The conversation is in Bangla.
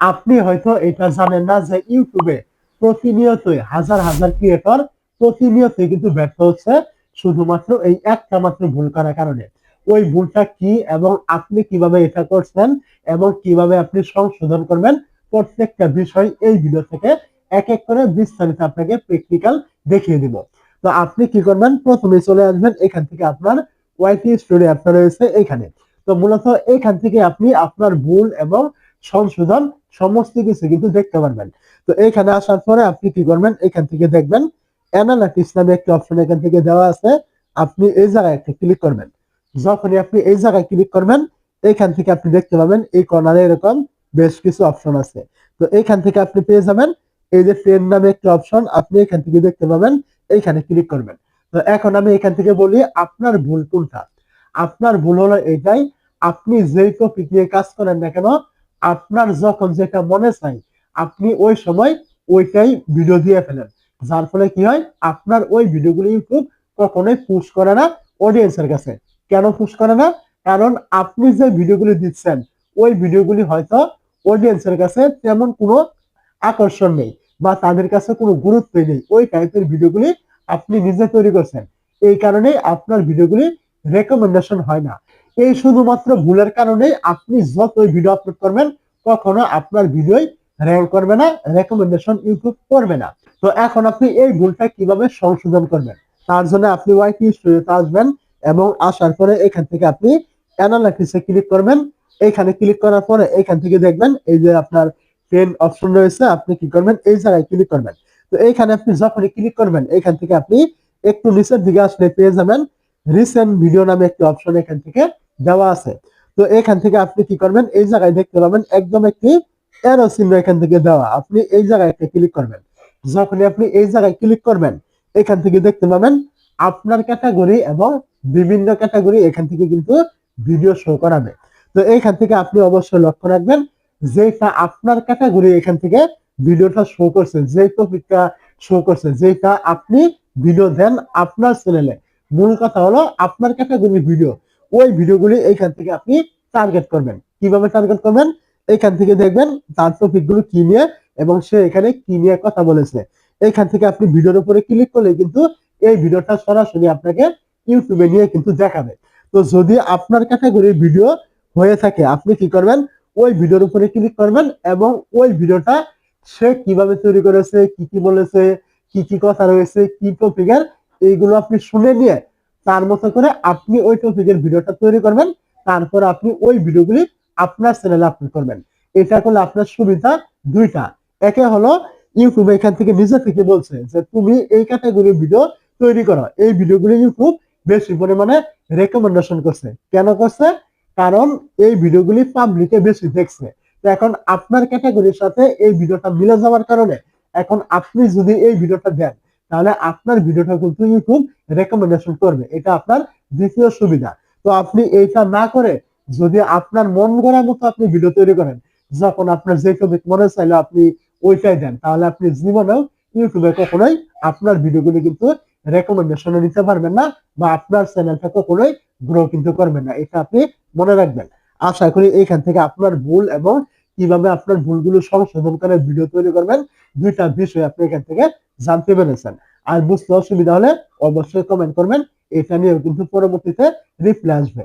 আপনি হয়তো এটা জানেন না যে ইউটিউবে প্রতিনিয়তই হাজার হাজার ক্রিয়েটর প্রতিনিয়তই কিন্তু ব্যর্থ হচ্ছে শুধুমাত্র এই একটা মাত্র ভুল করার কারণে। ওই ভুলটা কি এবং আপনি কিভাবে এটা করছেন এবং কিভাবে আপনি সংশোধন করবেন, প্রত্যেকটা বিষয় এই ভিডিও থেকে এক এক করে বিস্তারিত আপনাকে প্র্যাকটিক্যাল দেখিয়ে দিব। তো আপনি কি করবেন, প্রথমে চলে আসবেন এখান থেকে আপনার ওয়াইটি স্টুডিও অ্যাপটা রয়েছে এখানে। তো মূলত এখান থেকে আপনি আপনার ভুল এবং সংশোধন সমস্ত কিছু কিন্তু দেখতে পারবেন। তো এখানে আসার পরে আপনি কি করবেন, এখান থেকে দেখবেন অ্যানালাইটিক্স নামে একটি অপশন এখান থেকে দেওয়া আছে। আপনি এই জায়গায় একটা ক্লিক করবেন। যখনই আপনি এই জায়গায় ক্লিক করবেন, এখান থেকে আপনি দেখতে পাবেন এই কর্নারে এরকম বেশ কিছু অপশন আছে। তো এখান থেকে আপনি পেয়ে যাবেন এই যে ট্রেন নামে একটা অপশন, আপনি এখান থেকে দেখতে পাবেন, এইখানে ক্লিক করবেন। তো এখন আমি এখান থেকে বলি আপনার ভুল কোনটা। আপনার ভুল হলো এটাই, আপনি যেই টপিক নিয়ে কাজ করেন না কেন, আপনার যখন যেটা মনে চাই আপনি ওই সময় ওইটাই ভিডিও দিয়ে ফেলেন। যার ফলে কি হয়, আপনার ওই ভিডিওগুলো ইউটিউব কখনোই পুশ করে না অডিয়েন্সের কাছে। কেন পুশ করে না? কারণ আপনি যে ভিডিওগুলি দিচ্ছেন ওই ভিডিওগুলি হয়তো অডিয়েন্সের কাছে তেমন কোনো আকর্ষণ নেই বা তাদের কাছে কোনো গুরুত্বই নেই। ওই টাইপের ভিডিওগুলি আপনি নিজে তৈরি করছেন, এই কারণে আপনার ভিডিওগুলি রেকমেন্ডেশন হয় না। এই শুধুমাত্র ভুলের কারণে আপনি যতই ভিডিও আপলোড করবেন কখনো আপনার ভিডিওই র্যাঙ্ক করবে না, রেকমেন্ডেশন ইউটিউব করবে না। তো এখন আপনি এই ভুলটা কিভাবে সংশোধন করবেন, তার জন্য আপনি ওয়াইটি স্টুডিওতে আসবেন এবং আসার পরে এখান থেকে আপনি অ্যানালাইটিক্সে ক্লিক করবেন। এখানে ক্লিক করার পরে এখান থেকে দেখবেন এই যে আপনার পেন অপশন রয়েছে, আপনি কি করবেন এই জায়গায় ক্লিক করবেন। তো এইখানে আপনি যখনই ক্লিক করবেন এখান থেকে আপনি একটু নিচের দিকে আসলে পেয়ে যাবেন রিসেন্ট ভিডিও নামে একটি অপশন এখান থেকে দেওয়া আছে। তো এখান থেকে আপনি কি করবেন, এই জায়গায় দেখতে পাবেন একদম একটি অ্যারো চিহ্ন এখান থেকে দেওয়া, আপনি এই জায়গায় একটা ক্লিক করবেন। যখনই আপনি এই জায়গায় ক্লিক করবেন এখান থেকে দেখতে পাবেন আপনার ক্যাটাগরি এবং বিভিন্ন ক্যাটাগরি এখান থেকে কিন্তু ভিডিও শো করাবে। তো এইখান থেকে আপনি অবশ্যই লক্ষ্য রাখবেন যেটা আপনার ক্যাটাগরি এখান থেকে ভিডিওটা শো করছে, যে টপিকটা শো করছে, যেটা আপনি ভিডিও দেন আপনার চ্যানেলে, মূল কথা হলো আপনার ক্যাটাগরির ভিডিও, ওই ভিডিওগুলি এইখান থেকে আপনি টার্গেট করবেন। কিভাবে টার্গেট করবেন, এইখান থেকে দেখবেন তার টপিকগুলো কি নিয়ে এবং সে এখানে কি নিয়ে কথা বলেছে। এইখান থেকে আপনি ভিডিওর উপরে ক্লিক করলে কিন্তু এই ভিডিওটা সরাসরি আপনাকে ইউটিউবে নিয়ে কিন্তু দেখাবে। তো যদি আপনার ক্যাটাগরির ভিডিও হয়ে থাকে আপনি কি করবেন, ওই ভিডিওর উপরে ক্লিক করবেন এবং ওই ভিডিওটা সে কিভাবে তৈরি করেছে, কি কি বলেছে, কি কি কথা রয়েছে, কি টপিকের, এইগুলো আপনি শুনে নিয়ে তার মতো করে আপনি ওই টপিকের ভিডিওটা তৈরি করবেন। তারপর আপনি ওই ভিডিওগুলি আপনার চ্যানেলে আপলোড করবেন। এটা করলে আপনার সুবিধা দুইটা। একে হলো ইউটিউব এখান থেকে নিজে থেকে বলছে যে তুমি এই ক্যাটাগরির ভিডিও তৈরি করো, এই ভিডিওগুলি ইউটিউব বেশি পরিমাণে রেকমেন্ডেশন করছে। কেন করছে? কারণ এই ভিডিওগুলি পাবলিকে বেশি দেখছে। তো এখন আপনার ক্যাটাগরির সাথে এই ভিডিওটা মিলে যাওয়ার কারণে এখন আপনি যদি এই ভিডিওটা দেন তাহলে আপনার ভিডিওটা কিন্তু ইউটিউব রেকমেন্ডেশন করবে, এটা আপনার দ্বিতীয় সুবিধা। তো আপনি এইটা না করে যদি আপনার মন গড়া মতো আপনি ভিডিও তৈরি করেন, যখন আপনার যে টপিক মনে চাইলো আপনি ওইটাই দেন, তাহলে আপনি জীবনেও ইউটিউবে কখনোই আপনার ভিডিওগুলি কিন্তু রেকমেন্ডেশনে নিতে পারবেন না বা আপনার চ্যানেলটা কখনোই গ্রো কিন্তু করবেন না, এটা আপনি মনে রাখবেন। আশা করি এখান থেকে আপনার ভুল এবং কিভাবে আপনার ভুলগুলো সংশোধন করে ভিডিও তৈরি করবেন দুইটা বিষয় আপনি এখান থেকে জানতে পেরেছেন। আর বুঝতে অসুবিধা হলে অবশ্যই কমেন্ট করবেন, এটা নিয়েও কিন্তু পরবর্তীতে রিপ্লাই আসবে।